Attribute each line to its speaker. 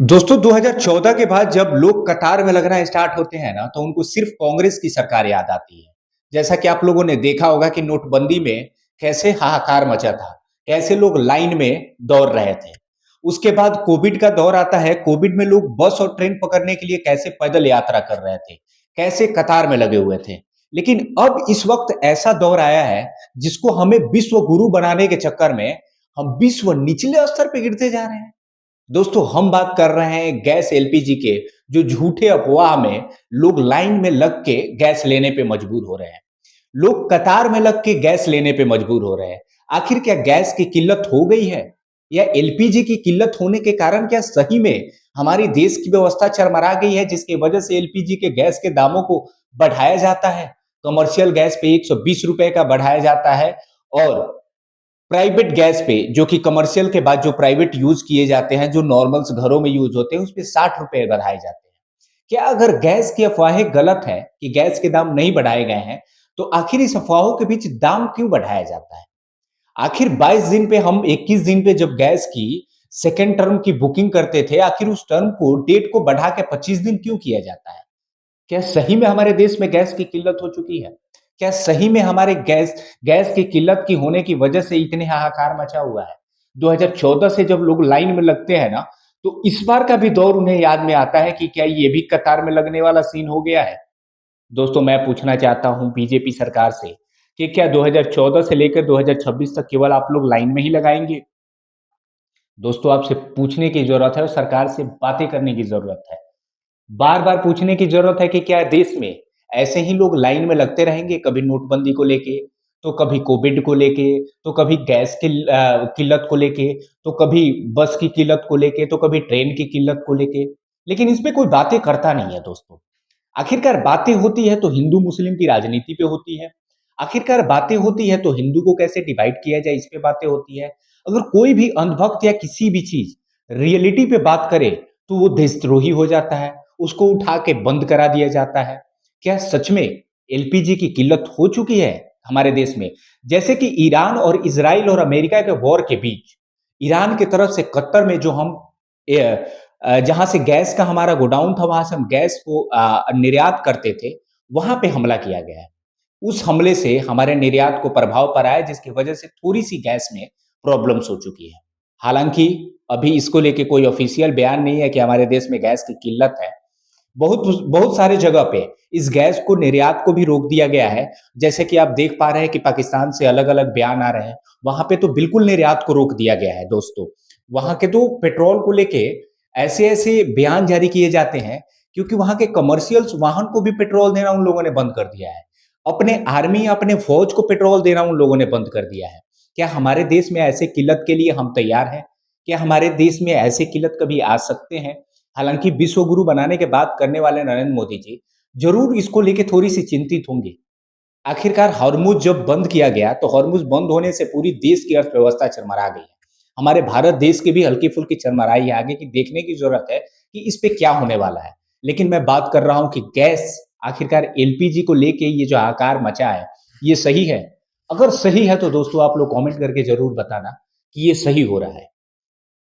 Speaker 1: दोस्तों 2014 के बाद जब लोग कतार में लगना स्टार्ट होते हैं ना, तो उनको सिर्फ कांग्रेस की सरकार याद आती है। जैसा कि आप लोगों ने देखा होगा कि नोटबंदी में कैसे हाहाकार मचा था, कैसे लोग लाइन में दौड़ रहे थे। उसके बाद कोविड का दौर आता है, कोविड में लोग बस और ट्रेन पकड़ने के लिए कैसे पैदल यात्रा कर रहे थे, कैसे कतार में लगे हुए थे। लेकिन अब इस वक्त ऐसा दौर आया है, जिसको हमें विश्व गुरु बनाने के चक्कर में हम विश्व निचले स्तर पे गिरते जा रहे हैं। दोस्तों हम बात कर रहे हैं गैस एलपीजी के, जो झूठे अफवाह में लोग लाइन में लग के गैस लेने पे मजबूर हो रहे हैं। लोग कतार में लग के गैस लेने पे मजबूर हो रहे हैं। आखिर क्या गैस की किल्लत हो गई है, या एलपीजी की किल्लत होने के कारण क्या सही में हमारी देश की व्यवस्था चरमरा गई है, जिसकी वजह से एलपीजी के गैस के दामों को बढ़ाया जाता है। कमर्शियल गैस पे 120 रुपए का बढ़ाया जाता है, और प्राइवेट गैस पे, जो कि कमर्शियल के बाद जो प्राइवेट यूज किए जाते हैं, जो नॉर्मल्स घरों में यूज होते हैं, उस पे 60 रुपए बढ़ाए जाते हैं। क्या अगर गैस की अफवाहें गलत है कि गैस के दाम नहीं बढ़ाए गए हैं, तो आखिर इस अफवाहों के बीच दाम क्यों बढ़ाया जाता है? आखिर 22 दिन पे हम 21 दिन पे जब गैस की सेकेंड टर्म की बुकिंग करते थे, आखिर उस टर्म को डेट को बढ़ा के 25 दिन क्यों किया जाता है? क्या सही में हमारे देश में गैस की किल्लत हो चुकी है? क्या सही में हमारे गैस गैस की किल्लत की होने की वजह से इतने हाहाकार मचा हुआ है? 2014 से जब लोग लाइन में लगते हैं ना, तो इस बार का भी दौर उन्हें याद में आता है कि क्या ये भी कतार में लगने वाला सीन हो गया है? दोस्तों मैं पूछना चाहता हूँ बीजेपी सरकार से कि क्या 2014 से लेकर 2026 तक केवल आप लोग लाइन में ही लगाएंगे? दोस्तों आपसे पूछने की जरूरत है और सरकार से बातें करने की जरूरत है। बार-बार पूछने की ज़रूरत है कि क्या देश में ऐसे ही लोग लाइन में लगते रहेंगे, कभी नोटबंदी को लेके, तो कभी कोविड को लेके, तो कभी गैस की किल्लत को लेके, तो कभी बस की किल्लत को लेके, तो कभी ट्रेन की किल्लत को लेके। लेकिन इस पे कोई बातें करता नहीं है दोस्तों। आखिरकार बातें होती है तो हिंदू-मुस्लिम की राजनीति पे होती है। आखिरकार बातें होती है तो हिंदू को कैसे डिवाइड किया जाए, इस पे बातें होती है। अगर कोई भी अंधभक्त या किसी भी चीज़ रियलिटी पे बात करे, तो वो देशद्रोही हो जाता है, उसको उठा के बंद करा दिया जाता है। क्या सच में एलपीजी की किल्लत हो चुकी है हमारे देश में? जैसे कि ईरान और इज़राइल और अमेरिका के वॉर के बीच, ईरान की तरफ से कतर में जो हम जहाँ से गैस का हमारा गोडाउन था, वहाँ से हम गैस को निर्यात करते थे, वहाँ पे हमला किया गया है। उस हमले से हमारे निर्यात को प्रभाव पड़ा है, जिसकी वजह से थोड़ी-सी गैस में प्रॉब्लम्स हो चुकी है। हालाँकि अभी इसको लेके कोई ऑफ़िशियल बयान नहीं है कि हमारे देश में गैस की किल्लत है। बहुत बहुत सारे जगह पे इस गैस को निर्यात को भी रोक दिया गया है। जैसे कि आप देख पा रहे हैं कि पाकिस्तान से अलग-अलग बयान आ रहे हैं। वहाँ पे तो बिल्कुल निर्यात को रोक दिया गया है दोस्तों। वहाँ के तो पेट्रोल को लेके ऐसे-ऐसे बयान जारी किए जाते हैं, क्योंकि वहाँ के कमर्शियल्स वाहन को भी पेट्रोल देना उन लोगों ने बंद कर दिया है। अपने आर्मी, अपने फौज को पेट्रोल देना उन लोगों ने बंद कर दिया है। क्या हमारे देश में ऐसे किल्लत के लिए हम तैयार हैं? क्या हमारे देश में ऐसे किल्लत कभी आ सकते हैं? हालाँकि विश्व गुरु बनाने की बात करने वाले नरेंद्र मोदी जी ज़रूर इसको लेके थोड़ी-सी चिंतित होंगे। आखिरकार हॉर्मुज़ जब बंद किया गया, तो हॉर्मुज़ बंद होने से पूरी देश की अर्थव्यवस्था चरमरा गई है। हमारे भारत देश की भी हल्की-फुल्की चरमराई है, आगे की देखने की ज़रूरत है कि इस पे क्या होने वाला है। लेकिन मैं बात कर रहा हूँ कि गैस, आखिरकार एलपीजी को लेके ये जो हाहाकार मचा है, ये सही है? अगर सही है तो दोस्तों आप लोग कमेंट करके ज़रूर बताना कि ये सही हो रहा है।